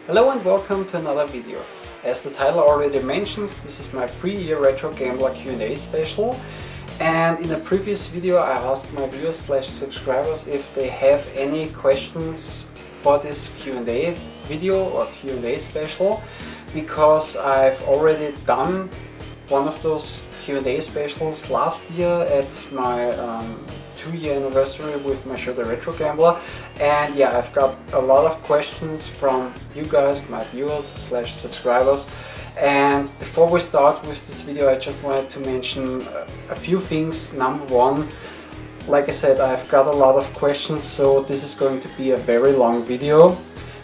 Hello and welcome to another video. As the title already mentions, this is my 3-year Retro Gambler Q&A special, and in a previous video I asked my viewers/subscribers if they have any questions for this Q&A video or Q&A special, because I've already done one of those Q&A specials last year at my 2-year anniversary with my show The Retro Gambler, and yeah, I've got a lot of questions from you guys, my viewers/subscribers. And before we start with this video, I just wanted to mention a few things. Number one, like I said, I've got a lot of questions, so this is going to be a very long video.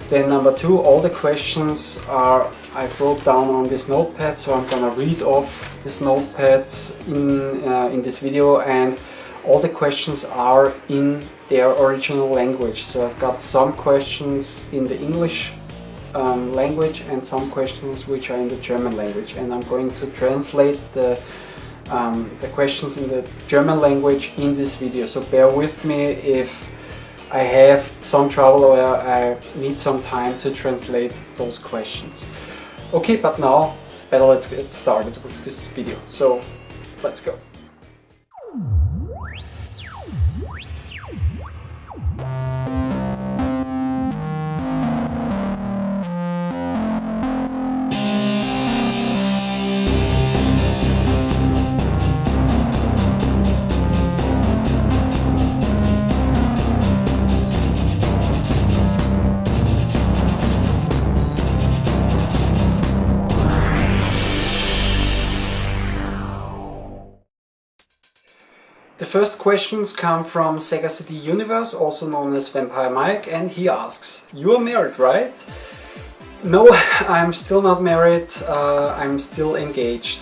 Then number two, all the questions I've wrote down on this notepad, so I'm gonna read off this notepad in this video, and all the questions are in their original language. So I've got some questions in the English language and some questions which are in the German language, and I'm going to translate the questions in the German language in this video. So bear with me if I have some trouble or I need some time to translate those questions. Okay, but now better let's get started with this video. So let's go. The first questions come from Sega City Universe, also known as Vampire Mike, and he asks, "You are married, right?" No, I'm still not married, I'm still engaged.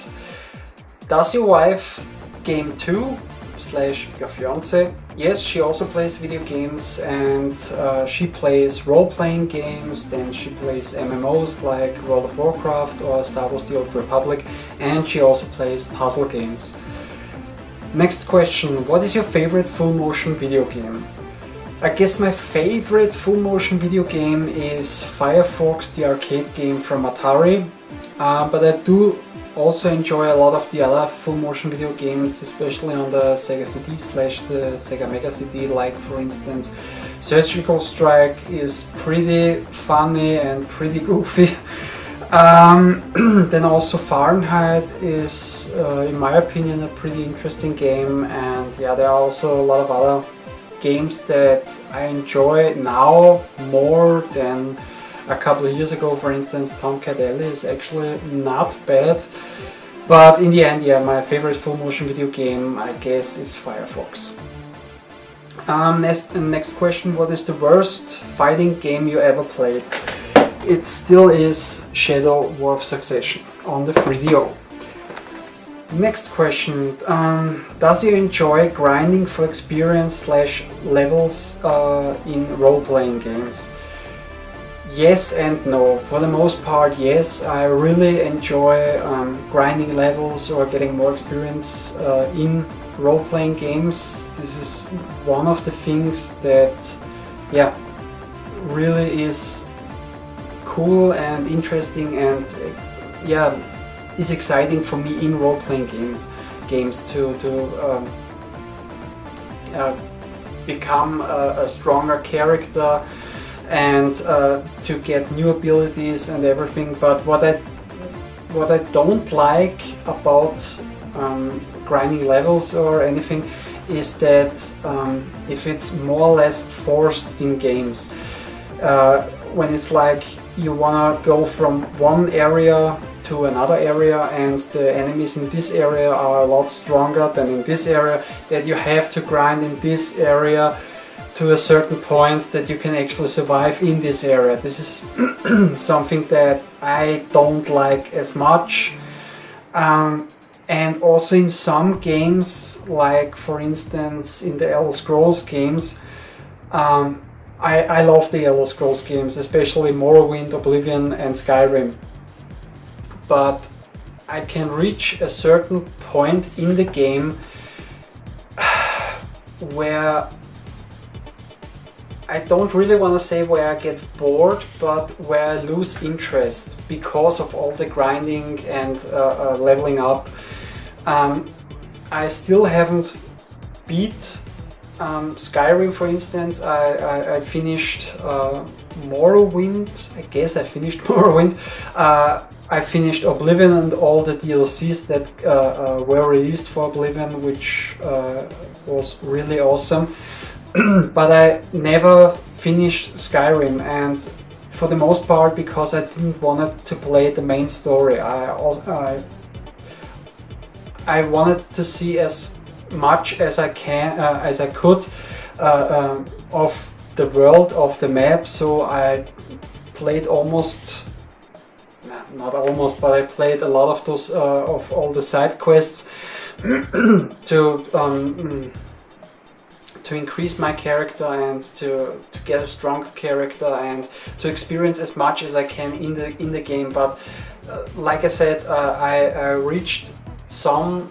Does your wife game too? / your fiance? Yes, she also plays video games, and she plays role-playing games, then she plays MMOs like World of Warcraft or Star Wars: The Old Republic, and she also plays puzzle games. Next question, what is your favorite full motion video game? I guess my favorite full motion video game is Firefox, the arcade game from Atari, but I do also enjoy a lot of the other full motion video games, especially on the Sega CD / the Sega Mega CD, like for instance Surgical Strike is pretty funny and pretty goofy. Then also Fahrenheit is, in my opinion, a pretty interesting game, and yeah, there are also a lot of other games that I enjoy now more than a couple of years ago. For instance, Tomcat Alley is actually not bad, but in the end, yeah, my favorite full motion video game, I guess, is Firefox. Next question, what is the worst fighting game you ever played? It still is Shadow War of Succession on the 3DO. Next question, does you enjoy grinding for experience / levels in role-playing games? Yes and no. For the most part, yes, I really enjoy grinding levels or getting more experience in role-playing games. This is one of the things that, yeah, really is cool and interesting, and yeah, is exciting for me in role-playing games to become a stronger character and to get new abilities and everything. But what I don't like about grinding levels or anything is that if it's more or less forced in games, when it's like you wanna go from one area to another area and the enemies in this area are a lot stronger than in this area, that you have to grind in this area to a certain point that you can actually survive in this area. This is something that I don't like as much. And also in some games, like for instance in the Elder Scrolls games, I love the Elder Scrolls games, especially Morrowind, Oblivion and Skyrim. But I can reach a certain point in the game where I don't really want to say where I get bored, but where I lose interest because of all the grinding and leveling up. I still haven't beat Skyrim, for instance. I finished Morrowind. I guess I finished Morrowind. I finished Oblivion and all the DLCs that were released for Oblivion, which was really awesome. But I never finished Skyrim, and for the most part because I didn't want to play the main story. I wanted to see as much as I could of the world, of the map. So I played not almost, but I played a lot of those of all the side quests to increase my character and to get a stronger character and to experience as much as I can in the game. But like I said, I reached some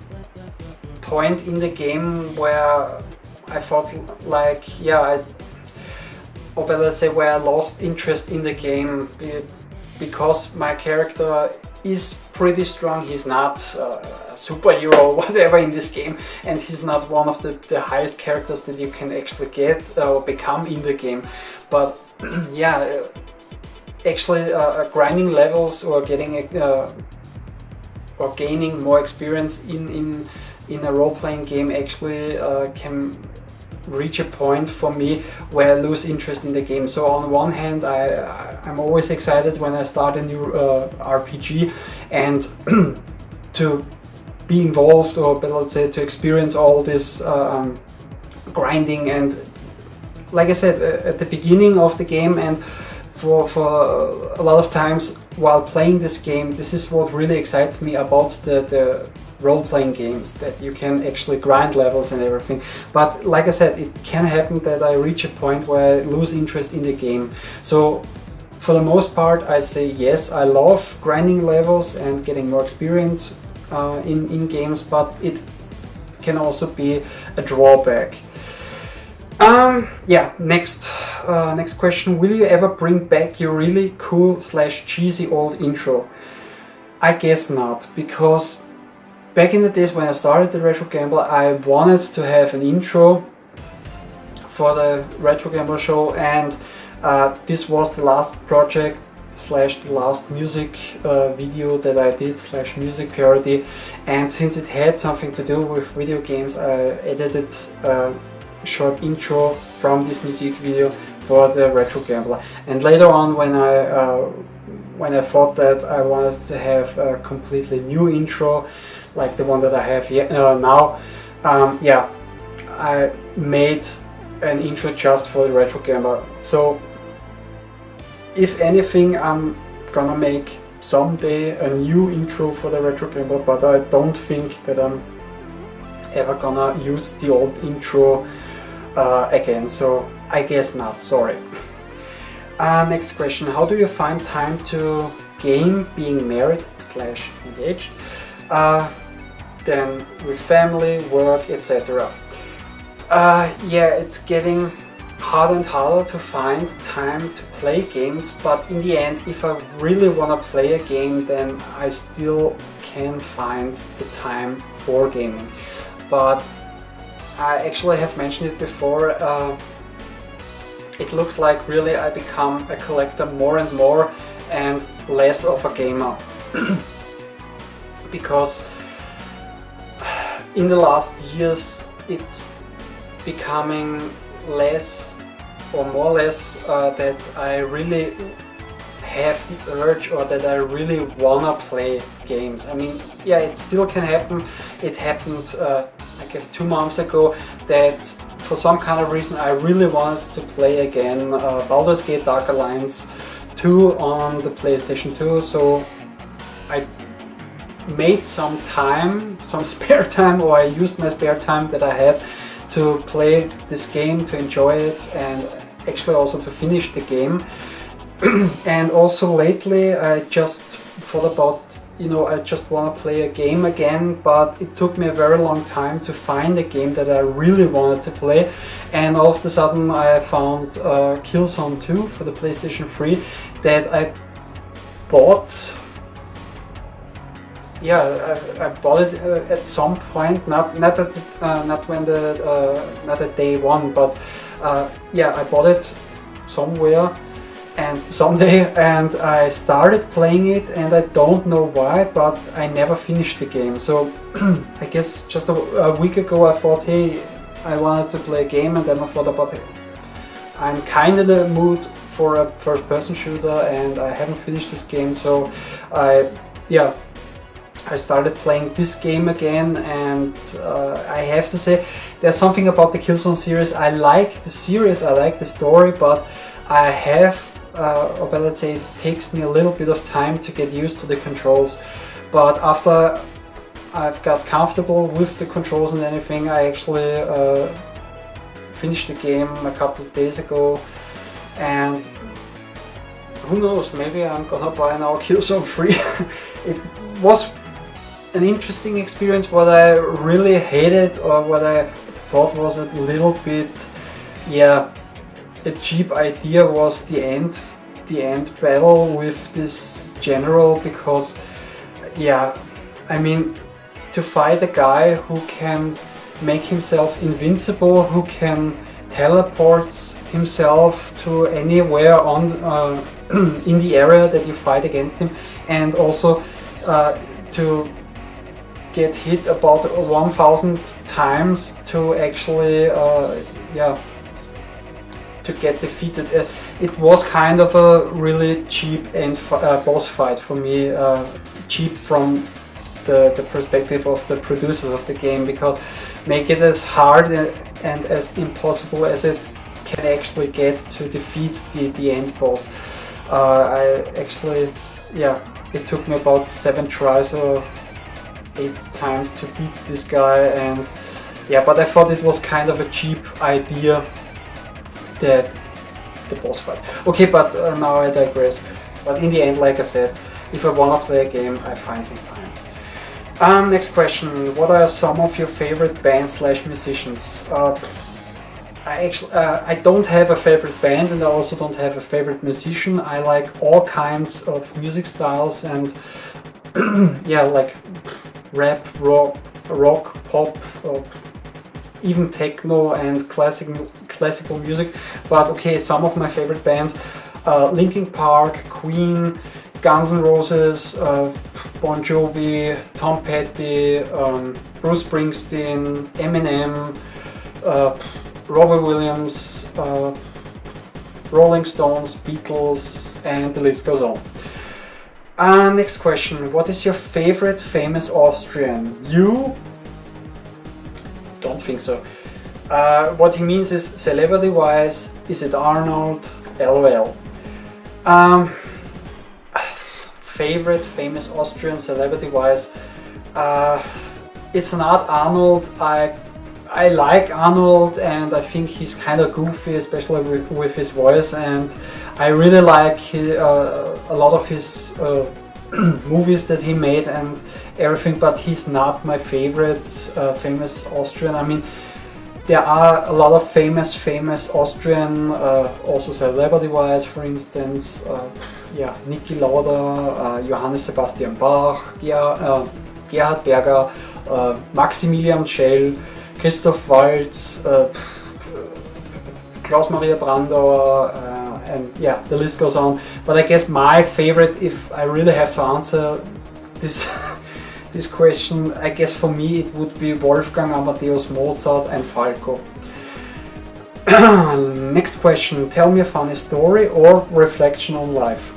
point in the game where I felt like, or let's say where I lost interest in the game, because my character is pretty strong. He's not a superhero or whatever in this game, and he's not one of the highest characters that you can actually get or become in the game. But yeah, actually grinding levels or getting or gaining more experience in a role-playing game actually can reach a point for me where I lose interest in the game. So on one hand, I'm always excited when I start a new RPG and to be involved, or better let's say to experience all this grinding, and like I said at the beginning of the game and for a lot of times while playing this game, this is what really excites me about the role-playing games, that you can actually grind levels and everything. But like I said, it can happen that I reach a point where I lose interest in the game. So for the most part, I say yes, I love grinding levels and getting more experience in games, but it can also be a drawback. Next question. Will you ever bring back your really cool / cheesy old intro? I guess not, because back in the days when I started the Retro Gambler, I wanted to have an intro for the Retro Gambler show, and this was the last project / the last music video that I did / music parody, and since it had something to do with video games, I edited a short intro from this music video for the Retro Gambler. And later on, when I thought that I wanted to have a completely new intro like the one that I have now, I made an intro just for the Retro Gambler. So if anything, I'm gonna make someday a new intro for the Retro Gambler, but I don't think that I'm ever gonna use the old intro again, so I guess not, sorry. Next question. How do you find time to game being married / engaged? Then with family, work, etc. It's getting harder and harder to find time to play games, but in the end, if I really want to play a game, then I still can find the time for gaming. But I actually have mentioned it before, it looks like really I become a collector more and more and less of a gamer. Because in the last years it's becoming less or more or less that I really have the urge or that I really wanna play games. I mean, yeah, it still can happen. It happened I guess 2 months ago that for some kind of reason I really wanted to play again Baldur's Gate Dark Alliance 2 on the PlayStation 2, so I made some time, some spare time, or I used my spare time that I had to play this game, to enjoy it, and actually also to finish the game. And also lately I just thought about you know, I just want to play a game again, but it took me a very long time to find a game that I really wanted to play, and all of a sudden I found Killzone 2 for the PlayStation 3 that I bought. Yeah, I bought it at some point, not at day one, but yeah, I bought it somewhere and someday, and I started playing it, and I don't know why, but I never finished the game. So I guess just a week ago I thought, hey, I wanted to play a game, and then I thought about it. I'm kind of in the mood for a first-person shooter, and I haven't finished this game, so I started playing this game again, and I have to say there's something about the Killzone series. I like the series, I like the story, but I have, or let's say, it takes me a little bit of time to get used to the controls. But after I've got comfortable with the controls and anything, I actually finished the game a couple of days ago, and who knows, maybe I'm gonna buy now Killzone 3. It was an interesting experience. What I really hated, or what I thought was a little bit, yeah, a cheap idea, was the end battle with this general, because, yeah, I mean, to fight a guy who can make himself invincible, who can teleport himself to anywhere on in the area that you fight against him, and also to get hit about 1000 times to actually to get defeated. It was kind of a really cheap end boss fight for me, cheap from the perspective of the producers of the game, because make it as hard and as impossible as it can actually get to defeat the end boss. I actually, yeah, it took me about 7 tries or 8 times to beat this guy, and yeah, but I thought it was kind of a cheap idea, that the boss fight. Okay, but now I digress. But in the end, like I said, if I wanna play a game, I find some time. Next question: what are some of your favorite bands / musicians? I don't have a favorite band, and I also don't have a favorite musician. I like all kinds of music styles, and yeah, like rap, rock, pop, even techno and classical music. But okay, some of my favorite bands: Linkin Park, Queen, Guns N' Roses, Bon Jovi, Tom Petty, Bruce Springsteen, Eminem, Robbie Williams, Rolling Stones, Beatles, and the list goes on. Next question: what is your favorite famous Austrian? You? Don't think so. What he means is, celebrity-wise, is it Arnold? LOL. Favorite famous Austrian celebrity-wise? It's not Arnold. I like Arnold, and I think he's kind of goofy, especially with his voice, and I really like a lot of his movies that he made and everything, but he's not my favorite famous Austrian. I mean, there are a lot of famous Austrian, also celebrity-wise, for instance, yeah, Niki Lauda, Johannes Sebastian Bach, Gerhard Berger, Maximilian Schell, Christoph Waltz, Klaus-Maria Brandauer, and yeah, the list goes on. But I guess my favorite, if I really have to answer this this question, I guess for me it would be Wolfgang Amadeus Mozart and Falco. Next question: tell me a funny story or reflection on life.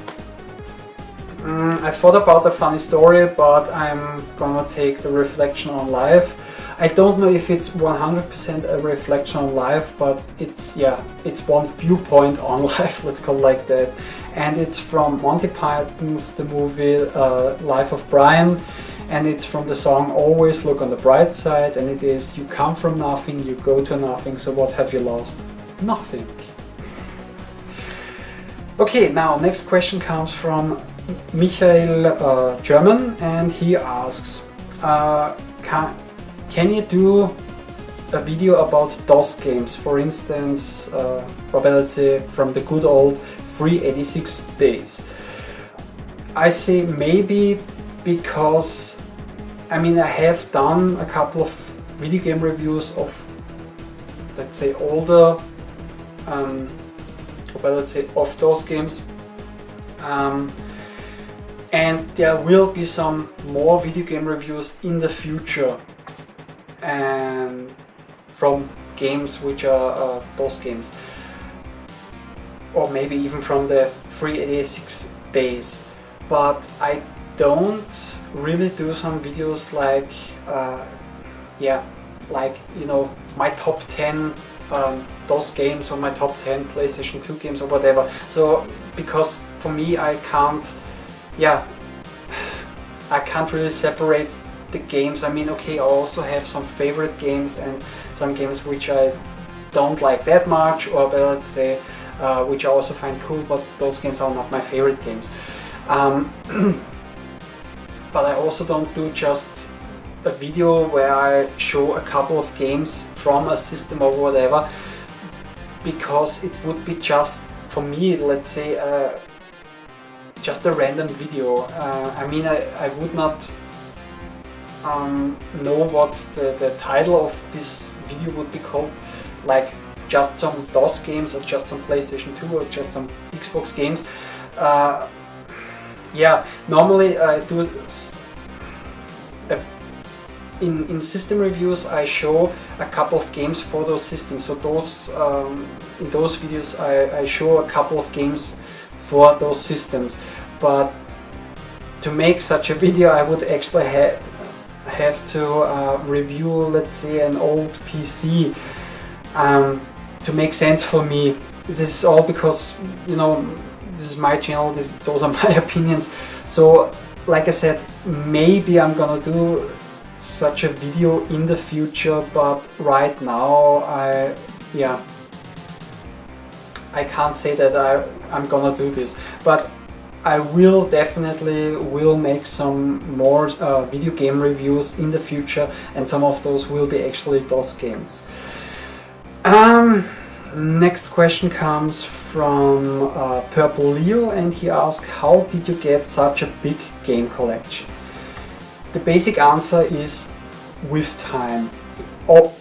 I thought about a funny story, but I'm gonna take the reflection on life. I don't know if it's 100% a reflection on life, but it's one viewpoint on life, let's call it like that. And it's from Monty Python's the movie Life of Brian, and it's from the song Always Look on the Bright Side, and it is: you come from nothing, you go to nothing, so what have you lost? Nothing. Okay, now next question comes from Michael German, and he asks, can you do a video about DOS games, for instance, let's say from the good old 386 days? I say maybe, because I mean, I have done a couple of video game reviews of, let's say, older let's say of DOS games, and there will be some more video game reviews in the future, and from games which are DOS games, or maybe even from the 386 days. But I don't really do some videos like like, you know, my top 10 DOS games or my top 10 PlayStation 2 games or whatever. So because for me, I can't really separate the games. I mean, okay, I also have some favorite games and some games which I don't like that much, or let's say which I also find cool, but those games are not my favorite games. But I also don't do just a video where I show a couple of games from a system or whatever, because it would be just, for me, let's say, just a random video. I mean, I would not know what the title of this video would be called, like just some DOS games, or just some PlayStation 2, or just some Xbox games. Yeah, normally I do in system reviews. I show a couple of games for those systems. So those in those videos I show a couple of games for those systems. But to make such a video, I would actually have to review, let's say, an old PC to make sense for me. This is all because, you know, this is my channel, those are my opinions. So like I said, maybe I'm gonna do such a video in the future, but right now I can't say that I'm gonna do this. But I will definitely make some more video game reviews in the future, and some of those will be actually DOS games. Next question comes from Purple Leo, and he asks, how did you get such a big game collection? The basic answer is with time. A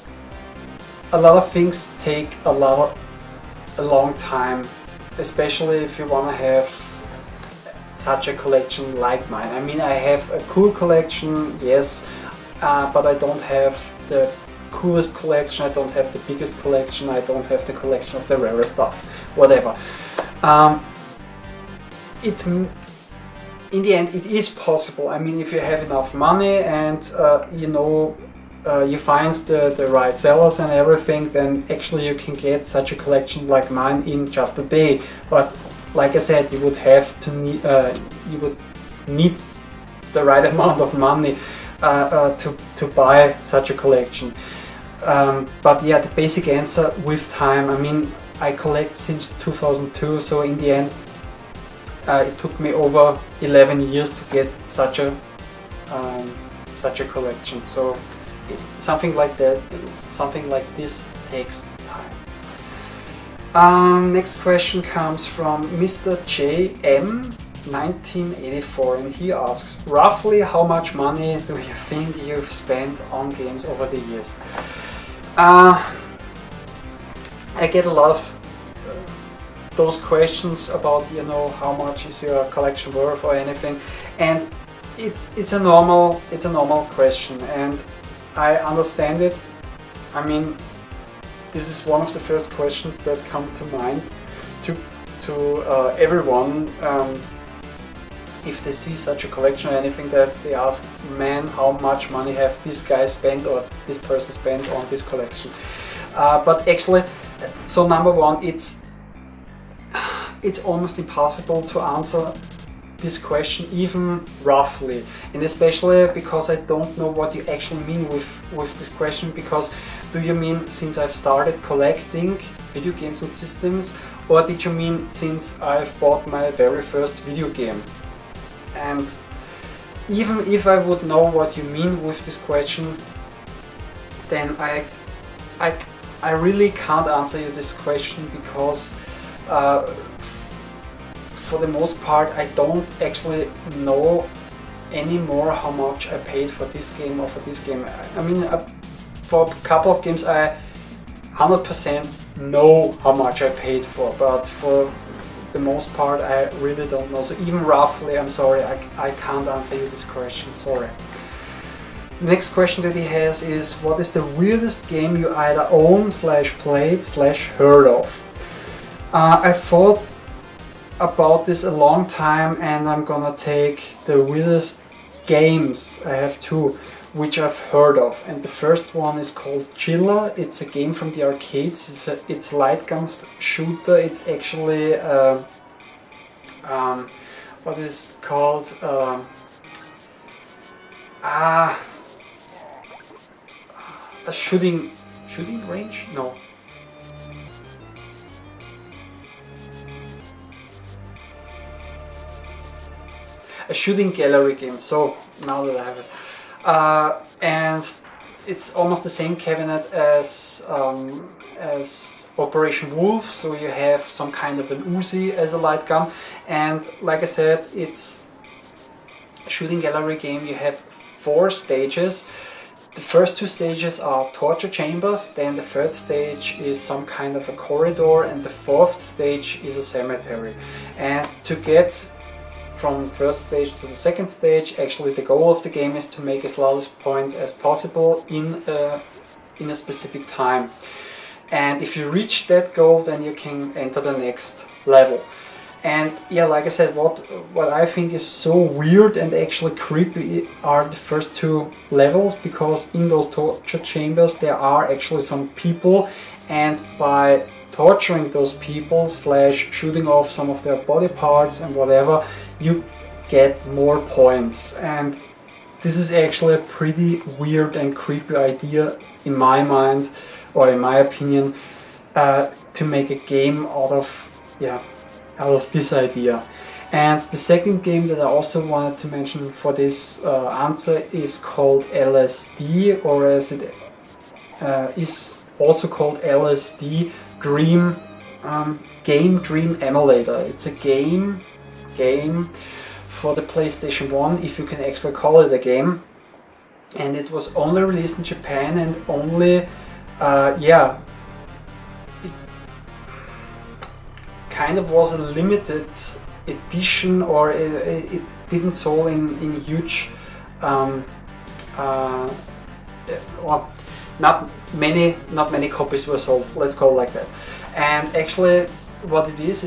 lot of things take a long time, especially if you want to have such a collection like mine. I mean, I have a cool collection, yes, but I don't have the coolest collection, I don't have the biggest collection, I don't have the collection of the rare stuff, whatever. In the end, it is possible. I mean, if you have enough money and you find the right sellers and everything, then actually you can get such a collection like mine in just a day. But like I said, you would have to need the right amount of money to buy such a collection. But yeah, the basic answer, with time. I mean, I collect since 2002, so in the end it took me over 11 years to get such a collection. So something like this takes time. Next question comes from Mr. JM 1984, and he asks, roughly how much money do you think you've spent on games over the years? I get a lot of those questions about, you know, how much is your collection worth or anything, and it's a normal question, and I understand it. I mean, this is one of the first questions that come to mind to everyone if they see such a collection or anything, that they ask, man, how much money have this guy spent or this person spent on this collection? But actually, so number one, it's almost impossible to answer this question even roughly, and especially because I don't know what you actually mean with this question. Because do you mean since I've started collecting video games and systems, or did you mean since I've bought my very first video game? And even if I would know what you mean with this question, then I really can't answer you this question, because for the most part I don't actually know anymore how much I paid for this game or for this game. I mean, for a couple of games I 100% know how much I paid for, but for the most part I really don't know. So even roughly, I'm sorry, I can't answer you this question, sorry. Next question that he has is, what is the weirdest game you either own, played, heard of? I thought about this a long time, and I'm gonna take the weirdest games. I have two which I've heard of, and the first one is called Chiller. It's a game from the arcades. It's a light gun shooter. It's actually what is it called? A shooting range? No. A shooting gallery game. So now that I have it, and it's almost the same cabinet as Operation Wolf. So you have some kind of an Uzi as a light gun, and like I said, it's a shooting gallery game. You have 4 stages. The first 2 stages are torture chambers, then the third stage is some kind of a corridor, and the 4th stage is a cemetery. And to get from first stage to the second stage, actually the goal of the game is to make as lot of points as possible in a specific time. And if you reach that goal, then you can enter the next level. And yeah, like I said, what I think is so weird and actually creepy are the first 2 levels, because in those torture chambers there are actually some people, and by torturing those people / shooting off some of their body parts and whatever, you get more points. And this is actually a pretty weird and creepy idea in my mind, or in my opinion, to make a game out of this idea. And the second game that I also wanted to mention for this answer is called LSD, or as it is also called LSD Dream Game Dream Emulator. It's a game for the PlayStation 1, if you can actually call it a game, and it was only released in Japan, and only it kind of was a limited edition, or it didn't sold in huge well, not many copies were sold, let's call it like that. And actually what it is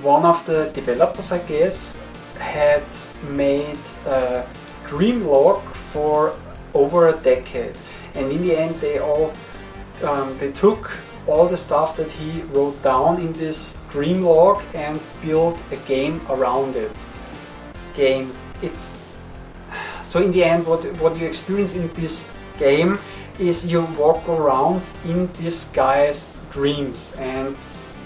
one of the developers, I guess, had made a dream log for over a decade, and in the end they took all the stuff that he wrote down in this dream log and built a game around it. So in the end, what you experience in this game is you walk around in this guy's dreams, and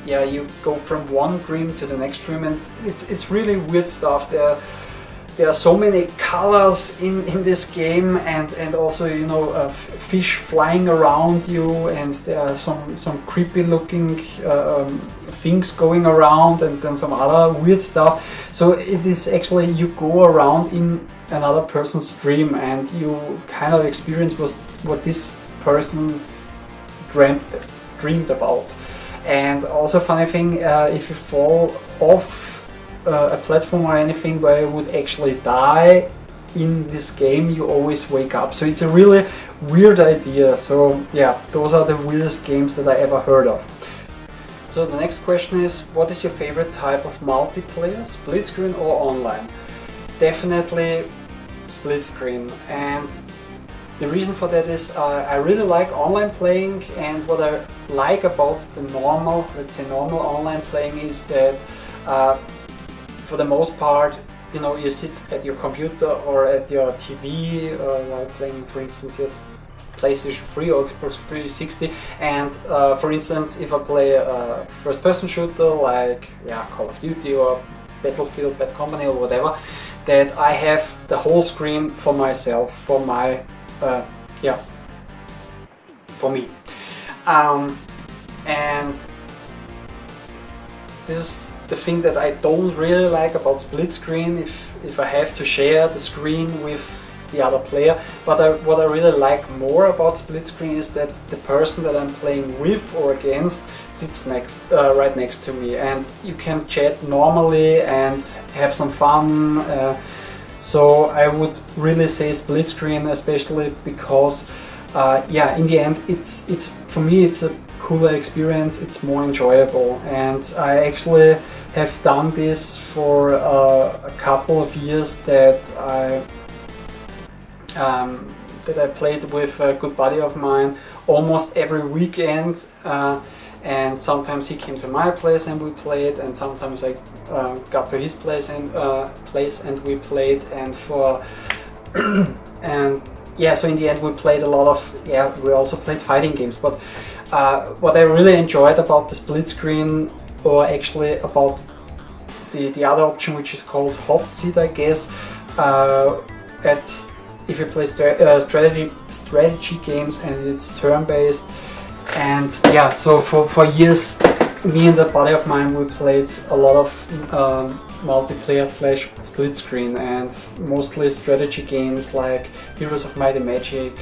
yeah, you go from one dream to the next dream, and it's really weird stuff. There are so many colors in this game, and also, you know, fish flying around you, and there are some creepy looking things going around, and then some other weird stuff. So it is actually, you go around in another person's dream, and you kind of experience what this person dreamed about. And also, funny thing, if you fall off a platform or anything where you would actually die in this game, you always wake up. So it's a really weird idea. So yeah, those are the weirdest games that I ever heard of. So the next question is, what is your favorite type of multiplayer, split screen or online? Definitely split screen, and the reason for that is I really like online playing, and what I like about the normal online playing is that for the most part, you know, you sit at your computer or at your TV while playing, for instance, here PlayStation 3 or Xbox 360, and for instance, if I play a first-person shooter like Call of Duty or Battlefield, Bad Company or whatever, that I have the whole screen for myself, for my, yeah, for me. And this is the thing that I don't really like about split screen, if I have to share the screen with the other player. But what I really like more about split screen is that the person that I'm playing with or against sits right next to me, and you can chat normally and have some fun. So I would really say split screen, especially because yeah, in the end it's for me it's a cooler experience, it's more enjoyable, and I actually have done this for a couple of years that I played with a good buddy of mine almost every weekend, and sometimes he came to my place and we played, and sometimes I got to his place and we played, and for and yeah, so in the end we played a lot of, yeah, we also played fighting games. But what I really enjoyed about the split screen, or actually about the other option, which is called hot seat, I guess, if you play strategy games and it's turn-based. And yeah, so for years, me and a buddy of mine, we played a lot of multiplayer / split screen, and mostly strategy games like Heroes of Might and Magic,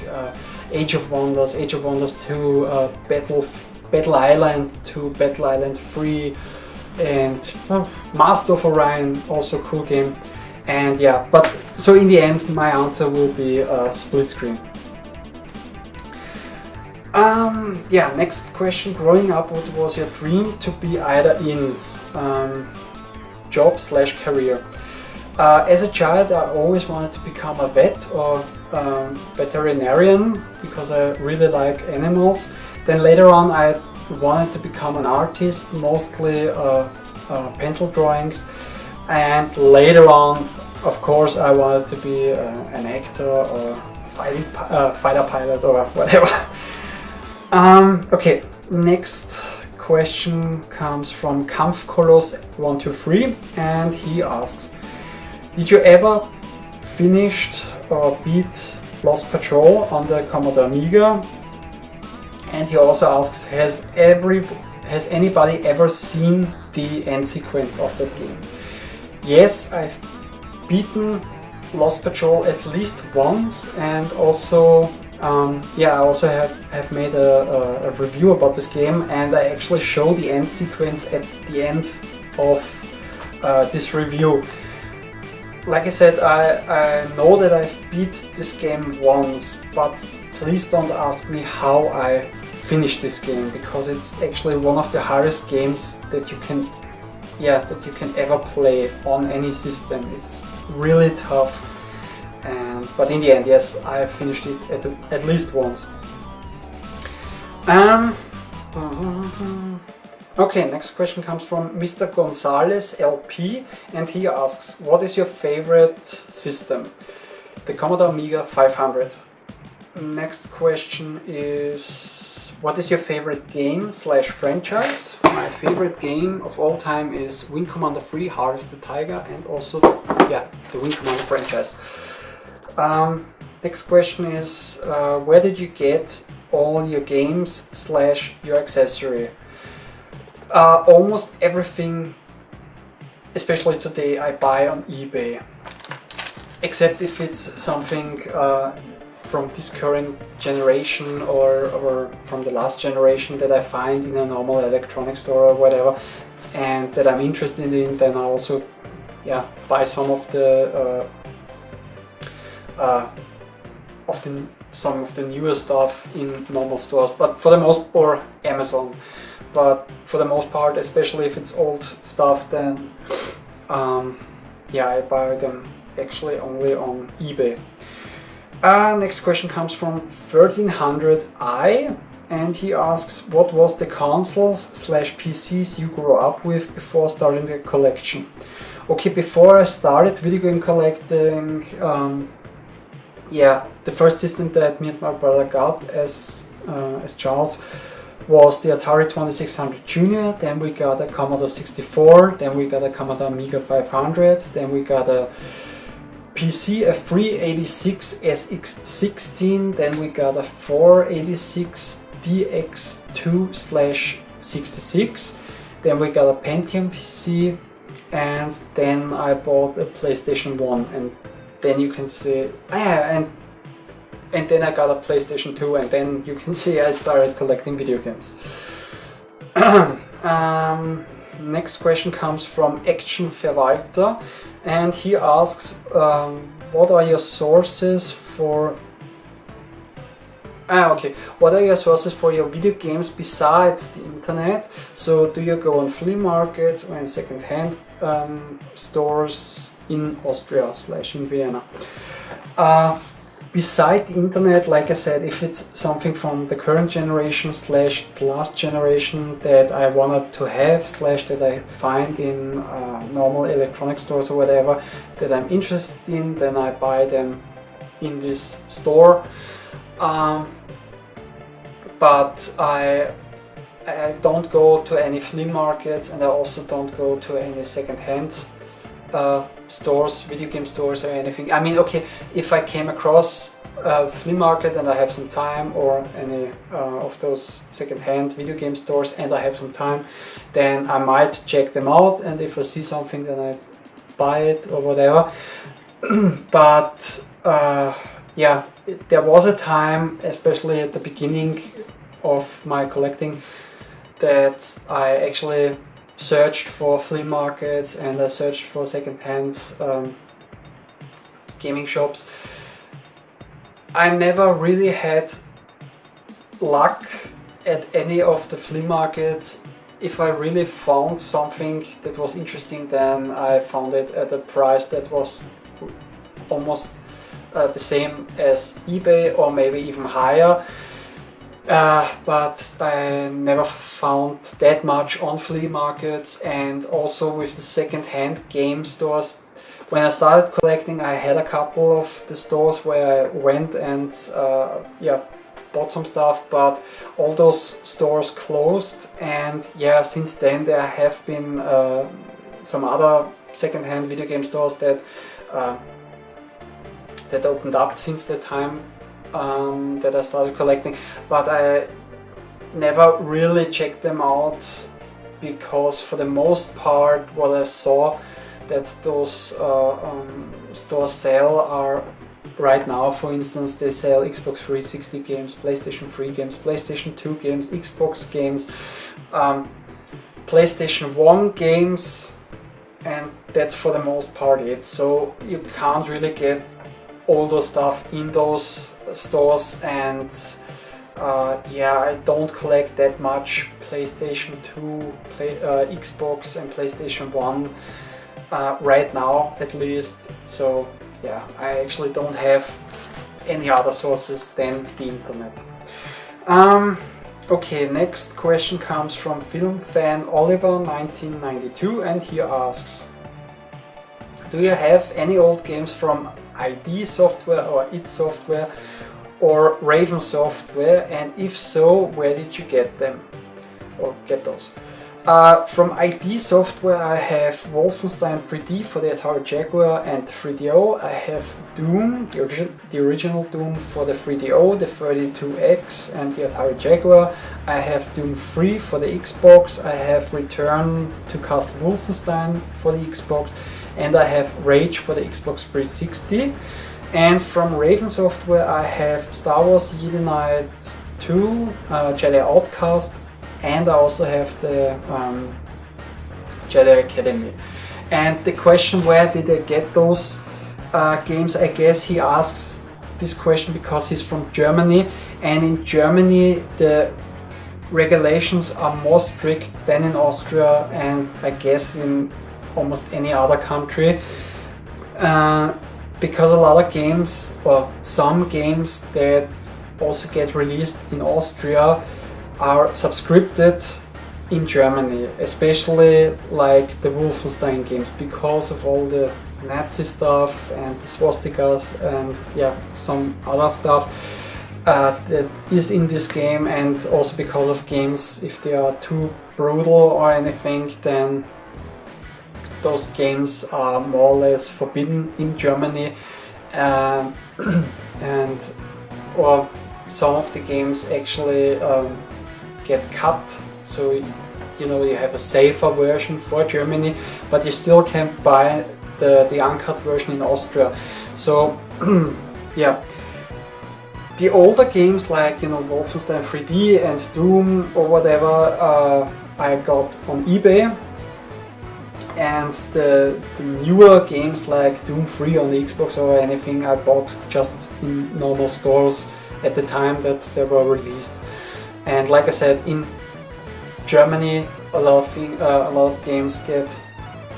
Age of Wonders 2, Battle Island 2, Battle Island 3, and Master of Orion, also a cool game. And yeah, but so in the end my answer will be split screen. Yeah, next question. Growing up, what was your dream to be either in job / career? As a child, I always wanted to become a vet or veterinarian because I really like animals. Then later on I wanted to become an artist, mostly pencil drawings, and later on, of course, I wanted to be an actor or fighter pilot or whatever. Okay, next question comes from Kampfkoloss123, and he asks, did you ever finished or beat Lost Patrol on the Commodore Amiga? And he also asks, has anybody ever seen the end sequence of that game? Yes, I've beaten Lost Patrol at least once, and also yeah, I also have made a review about this game, and I actually show the end sequence at the end of this review. Like I said, I know that I've beat this game once, but please don't ask me how I finished this game, because it's actually one of the hardest games that you can ever play on any system. It's really tough. But in the end, yes, I finished it at least once. Okay, next question comes from Mr. Gonzalez LP, and he asks, what is your favorite system? The Commodore Amiga 500. Next question is, what is your favorite game / franchise? My favorite game of all time is Wing Commander 3, Heart of the Tiger, and also the Wing Commander franchise. Next question is, where did you get all your games / your accessory? Almost everything, especially today, I buy on eBay, except if it's something from this current generation or from the last generation that I find in a normal electronics store or whatever, and that I'm interested in. Then I also buy some of the some of the newer stuff in normal stores, but for the most, or Amazon. But for the most part, especially if it's old stuff, then I buy them actually only on eBay. Next question comes from 1300i, and he asks, what was the consoles / PCs you grew up with before starting the collection? Okay, before I started video game collecting, the first system that me and my brother got as Charles was the Atari 2600 Junior, then we got a Commodore 64, then we got a Commodore Amiga 500, then we got a PC, a 386 SX16, then we got a 486 DX2/66, then we got a Pentium PC, and then I bought a PlayStation 1, and then you can see, and then I got a PlayStation 2, and then you can see I started collecting video games. Next question comes from Action Verwalter, and he asks, what are your sources for what are your sources for your video games besides the internet? So do you go on flea markets or in second-hand stores in Austria / in Vienna? Beside the internet, like I said, if it's something from the current generation / the last generation that I wanted to have / that I find in normal electronic stores or whatever that I'm interested in, then I buy them in this store. But I don't go to any flea markets, and I also don't go to any second-hand stores, video game stores or anything. I mean, okay, if I came across a flea market and I have some time, or any of those second-hand video game stores and I have some time, then I might check them out, and if I see something then I buy it or whatever. But yeah, there was a time, especially at the beginning of my collecting, that I actually searched for flea markets and I searched for second-hand gaming shops. I never really had luck at any of the flea markets. If I really found something that was interesting, then I found it at a price that was almost the same as eBay, or maybe even higher. But I never found that much on flea markets. And also with the second-hand game stores, when I started collecting, I had a couple of the stores where I went and bought some stuff, but all those stores closed. And yeah, since then there have been some other second-hand video game stores that opened up since the time that I started collecting, but I never really checked them out, because for the most part what I saw that those stores sell are, right now for instance, they sell Xbox 360 games, PlayStation 3 games, PlayStation 2 games, Xbox games, PlayStation 1 games, and that's for the most part it. So you can't really get all those stuff in those stores, and I don't collect that much PlayStation 2, Xbox and PlayStation 1 right now at least. So yeah, I actually don't have any other sources than the internet. Okay, next question comes from Film Fan Oliver 1992, and he asks, do you have any old games from ID Software or id Software or Raven Software, and if so, where did you get them or get those? From ID Software I have Wolfenstein 3D for the Atari Jaguar and 3DO. I have Doom, the original Doom for the 3DO, the 32X and the Atari Jaguar. I have Doom 3 for the Xbox. I have Return to Castle Wolfenstein for the Xbox, and I have Rage for the Xbox 360. And from Raven Software I have Star Wars Jedi Knight 2, Jedi Outcast, and I also have the Jedi Academy. And the question, where did I get those games, I guess he asks this question because he's from Germany, and in Germany the regulations are more strict than in Austria, and I guess in almost any other country, because a lot of games, or some games that also get released in Austria, are subscripted in Germany, especially like the Wolfenstein games, because of all the Nazi stuff and the swastikas and yeah, some other stuff. that is in this game, and also because of games, if they are too brutal or anything, then those games are more or less forbidden in Germany, and or some of the games actually get cut, so you know you have a safer version for Germany, but you still can buy the uncut version in Austria. So yeah, the older games like, you know, Wolfenstein 3D and Doom or whatever, I got on eBay, and the newer games like Doom 3 on the Xbox or anything I bought just in normal stores at the time that they were released. And like I said, in Germany a lot of games get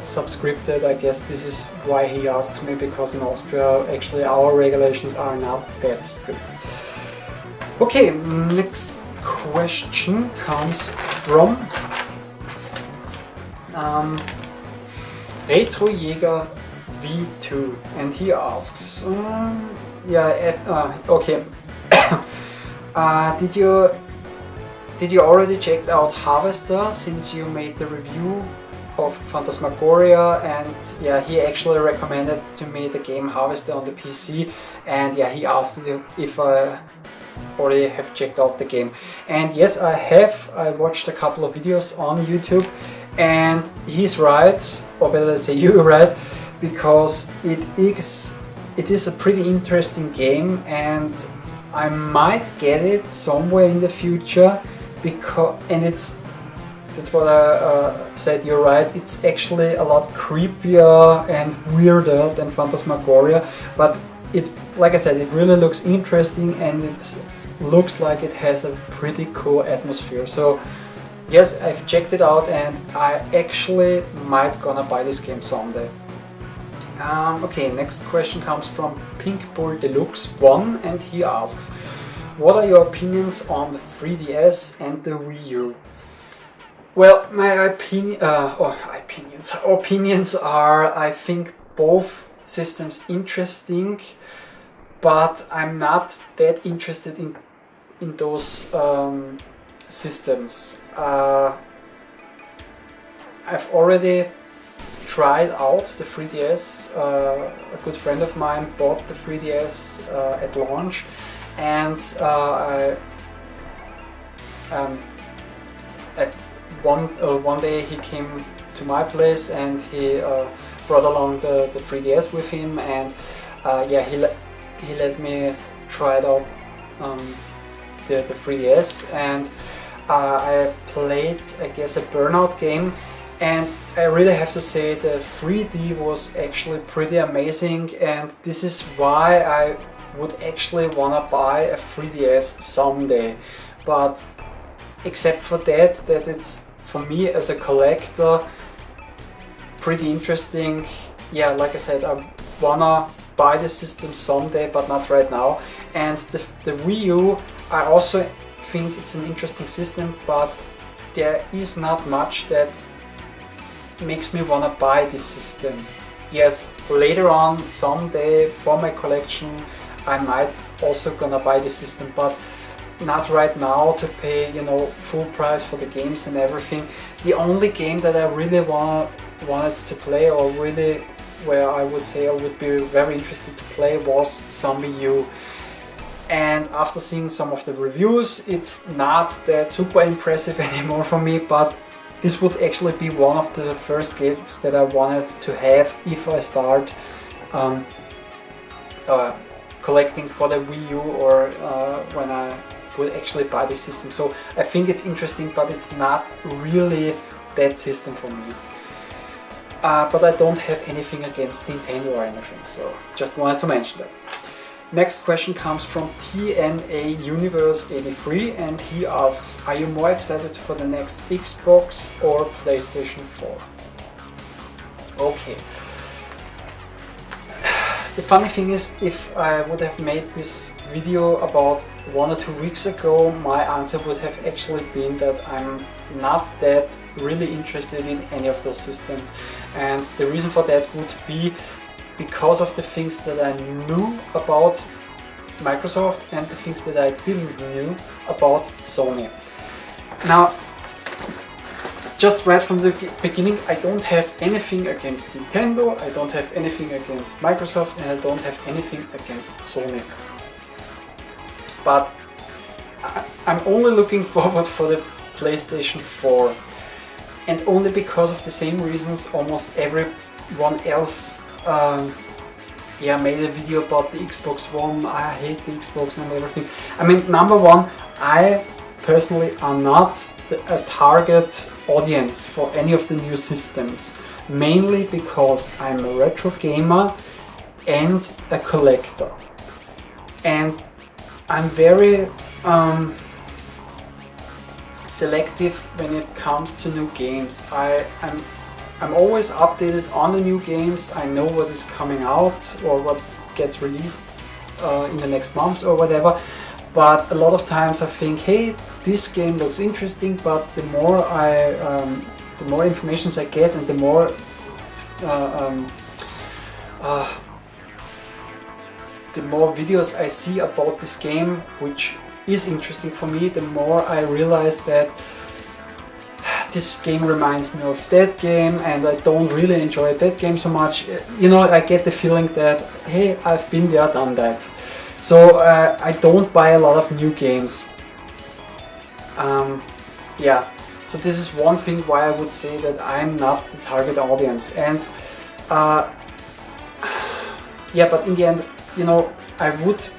subscripted. I guess this is why he asks me, because in Austria actually our regulations are not that strict. Okay, next question comes from Retrojäger V2, and he asks, okay, did you already check out Harvester since you made the review of Phantasmagoria? And yeah, he actually recommended to me the game Harvester on the PC, and yeah, he asked if I already have checked out the game. And yes, I have. I watched a couple of videos on YouTube, and he's right, or better say you're right, because it is a pretty interesting game, and I might get it somewhere in the future, that's what I said, you're right, it's actually a lot creepier and weirder than Phantasmagoria, but it, like I said, it really looks interesting, and it looks like it has a pretty cool atmosphere. So yes, I've checked it out, and I actually might gonna buy this game someday. Okay, next question comes from Pink Bull Deluxe 1, and he asks, what are your opinions on the 3DS and the Wii U? Well, my opinions are, I think both systems interesting, but I'm not that interested in those systems. I've already tried out the 3DS. A good friend of mine bought the 3DS at launch, and at one day he came to my place, and he brought along the 3DS with him, and yeah, he let me try it out, the 3DS, and I played, I guess, a Burnout game, and I really have to say the 3D was actually pretty amazing, and this is why I would actually wanna buy a 3DS someday. But except for that it's, for me as a collector, pretty interesting. Yeah, like I said, I wanna buy the system someday, but not right now. And the Wii U, I also think it's an interesting system, but there is not much that makes me wanna buy this system. Yes, later on, someday, for my collection, I might also gonna buy the system, but not right now to pay, you know, full price for the games and everything. The only game that I really wanted to play, or really where I would say I would be very interested to play, was ZombiU. And after seeing some of the reviews, it's not that super impressive anymore for me, but this would actually be one of the first games that I wanted to have if I start collecting for the Wii U, or when I would actually buy the system. So I think it's interesting, but it's not really that system for me. But I don't have anything against Nintendo or anything, so just wanted to mention that. Next question comes from TNA Universe 83, and he asks, are you more excited for the next Xbox or PlayStation 4? Okay. The funny thing is, if I would have made this video about 1 or 2 weeks ago, my answer would have actually been that I'm not that really interested in any of those systems. And the reason for that would be because of the things that I knew about Microsoft and the things that I didn't know about Sony. Now, just right from the beginning, I don't have anything against Nintendo, I don't have anything against Microsoft, and I don't have anything against Sony. But I'm only looking forward for the PlayStation 4, and only because of the same reasons almost everyone else made a video about the Xbox One. I hate the Xbox and everything. I mean, number one, I personally am not a target audience for any of the new systems, mainly because I'm a retro gamer and a collector, and I'm very selective when it comes to new games. I'm always updated on the new games. I know what is coming out or what gets released in the next months or whatever. But a lot of times I think, hey, this game looks interesting. But the more information I get, and the more videos I see about this game, which is interesting for me, the more I realize that this game reminds me of that game, and I don't really enjoy that game so much. You know, I get the feeling that, hey, I've been there, done that. So I don't buy a lot of new games. So this is one thing why I would say that I'm not the target audience. And but in the end, you know, I would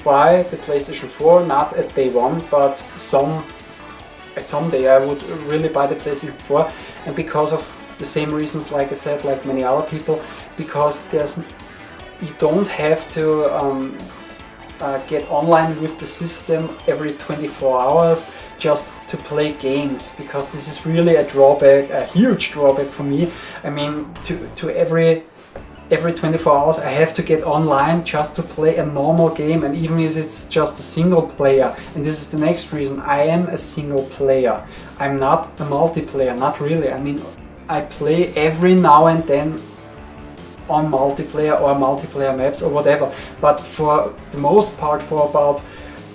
buy the PlayStation 4, not at day one, but someday I would really buy the PlayStation 4, and because of the same reasons, like I said, like many other people, because you don't have to get online with the system every 24 hours just to play games, because this is really a drawback, a huge drawback for me. I mean, to every 24 hours I have to get online just to play a normal game, and even if it's just a single player. And this is the next reason, I am a single player. I'm not a multiplayer, not really. I mean, I play every now and then on multiplayer or multiplayer maps or whatever, but for the most part, for about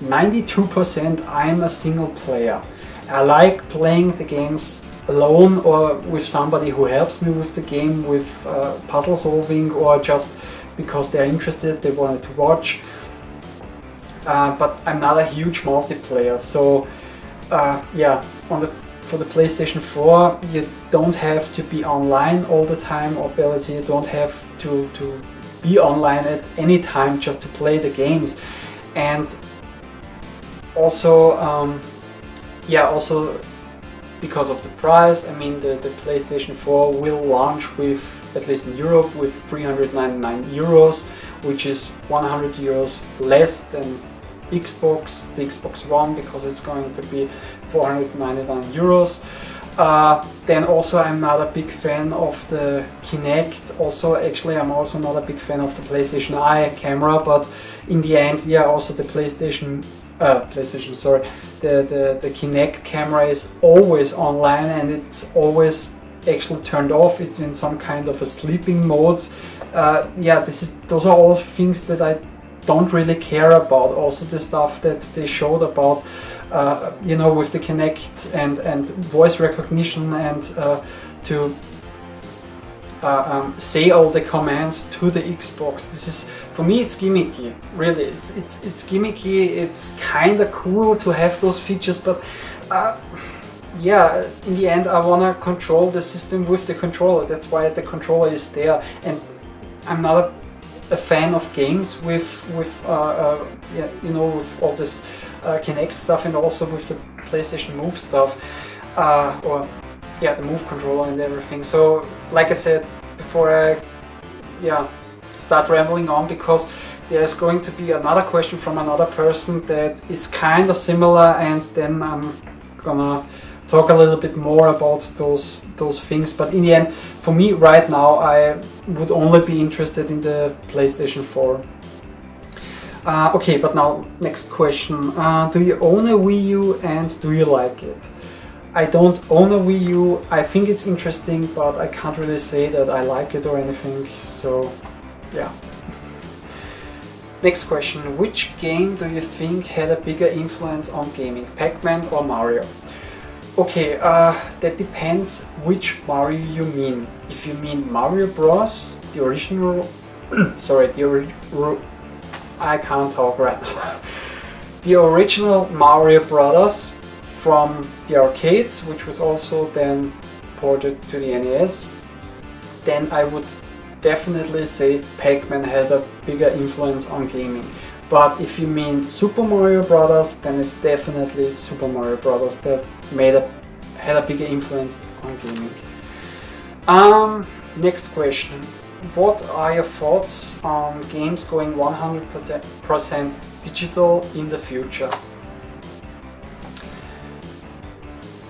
92%, I'm a single player. I like playing the games alone or with somebody who helps me with the game, with puzzle solving, or just because they're interested, they wanted to watch. But I'm not a huge multiplayer, so for the PlayStation 4 you don't have to be online all the time, or better say, you don't have to be online at any time just to play the games. And also because of the price, I mean, the PlayStation 4 will launch with, at least in Europe, with 399 euros, which is 100 euros less than the Xbox One, because it's going to be 499 euros. Then also, I'm not a big fan of the Kinect. Also, actually, I'm also not a big fan of the PlayStation Eye camera, but in the end, also the the Kinect camera is always online, and it's always actually turned off. It's in some kind of a sleeping mode. Those are all things that I don't really care about. Also the stuff that they showed about with the Kinect and voice recognition, and to say all the commands to the Xbox. This is, for me, it's gimmicky. Really, it's gimmicky. It's kind of cool to have those features, but in the end, I wanna control the system with the controller. That's why the controller is there, and I'm not a fan of games with all this Kinect stuff, and also with the PlayStation Move stuff, the Move controller and everything. So, like I said before, I start rambling on, because there's going to be another question from another person that is kind of similar, and then I'm gonna talk a little bit more about those things. But in the end, for me right now, I would only be interested in the PlayStation 4. Okay, but now next question. Do you own a Wii U, and do you like it? I don't own a Wii U. I think it's interesting, but I can't really say that I like it or anything. So, yeah. Next question, which game do you think had a bigger influence on gaming, Pac-Man or Mario? Okay, that depends which Mario you mean. If you mean Mario Bros, the original, sorry, I can't talk right now. The original Mario Brothers from the arcades, which was also then ported to the NES, then I would definitely say Pac-Man had a bigger influence on gaming. But if you mean Super Mario Brothers, then it's definitely Super Mario Brothers that had a bigger influence on gaming. Next question. What are your thoughts on games going 100% digital in the future?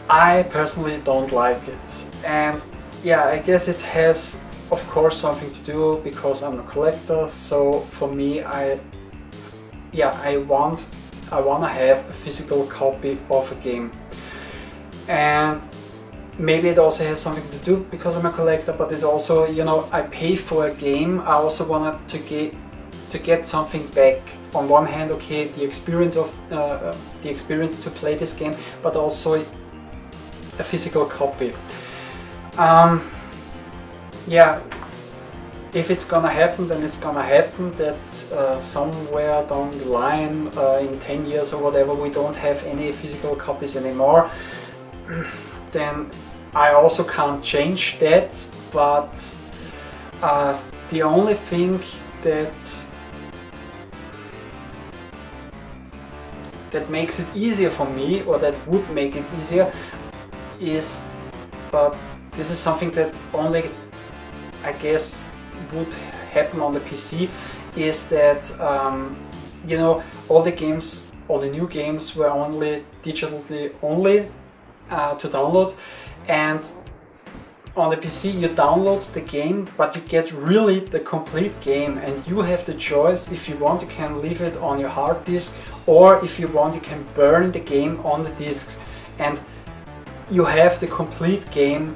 I personally don't like it, and yeah, I guess it has of course something to do because I'm a collector. So for me, I want to have a physical copy of a game, and maybe it also has something to do because I'm a collector, but it's also, you know, I pay for a game. I also wanted to get something back. On one hand, okay, the experience to play this game, but also a physical copy. Yeah, if it's gonna happen, then it's gonna happen that somewhere down the line, in 10 years or whatever, we don't have any physical copies anymore. Then I also can't change that, but the only thing that makes it easier for me, or that would make it easier, is, but this is something that only, I guess, would happen on the PC, is that you know, all the new games were only digitally only to download, and on the PC you download the game, but you get really the complete game, and you have the choice. If you want, you can leave it on your hard disk, or if you want, you can burn the game on the discs, and you have the complete game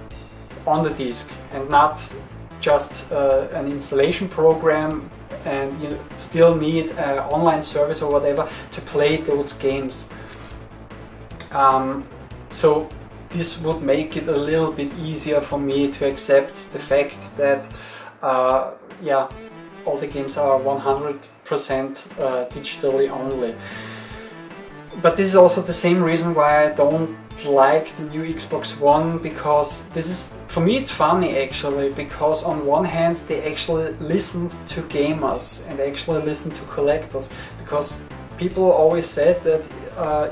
on the disk, and not just an installation program, and you still need an online service or whatever to play those games. So this would make it a little bit easier for me to accept the fact that yeah, all the games are 100% digitally only. But this is also the same reason why I don't like the new Xbox One, because this is, for me it's funny actually, because on one hand they actually listened to gamers and they actually listened to collectors, because people always said that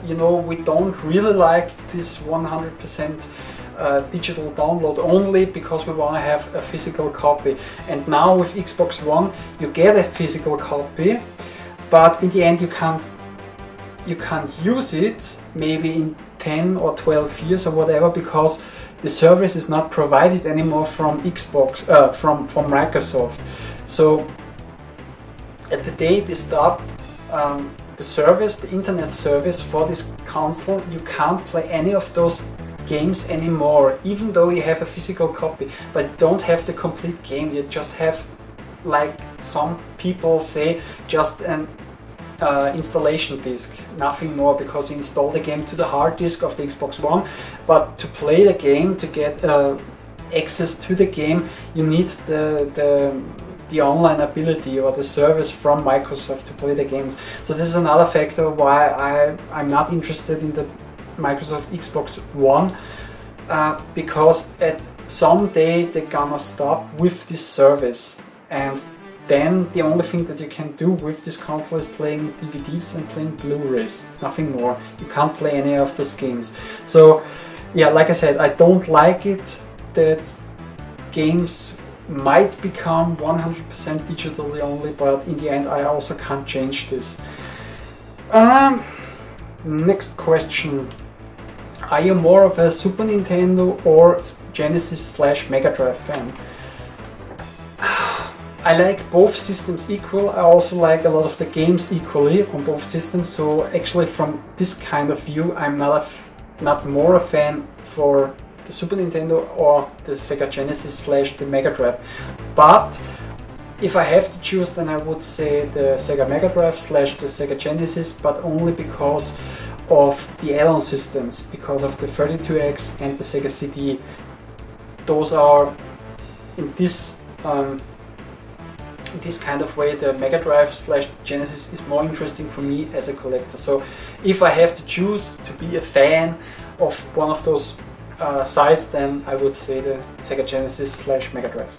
you know, we don't really like this 100% digital download only because we want to have a physical copy. And now with Xbox One you get a physical copy, but in the end you can't use it maybe in 10 or 12 years or whatever, because the service is not provided anymore from Xbox, from Microsoft. So at the day they stop the service, the internet service for this console, you can't play any of those games anymore, even though you have a physical copy, but you don't have the complete game. You just have, like some people say, just an installation disc, nothing more, because you install the game to the hard disk of the Xbox One, but to play the game, to get access to the game, you need the online ability or the service from Microsoft to play the games. So this is another factor why I'm not interested in the Microsoft Xbox One, because at some day they're gonna stop with this service, and then the only thing that you can do with this console is playing DVDs and playing Blu-rays, nothing more. You can't play any of those games. So yeah, like I said, I don't like it that games might become 100% digitally only, but in the end I also can't change this. Next question. Are you more of a Super Nintendo or Genesis/Mega Drive fan? I like both systems equal. I also like a lot of the games equally on both systems. So actually, from this kind of view, I'm not more a fan for the Super Nintendo or the Sega Genesis / the Mega Drive. But If I have to choose, then I would say the Sega Mega Drive / the Sega Genesis, but only because of the add-on systems, because of the 32X and the Sega CD. Those are in this kind of way, the Mega Drive / Genesis is more interesting for me as a collector. So if I have to choose to be a fan of one of those sides, then I would say the Sega Genesis / Mega Drive.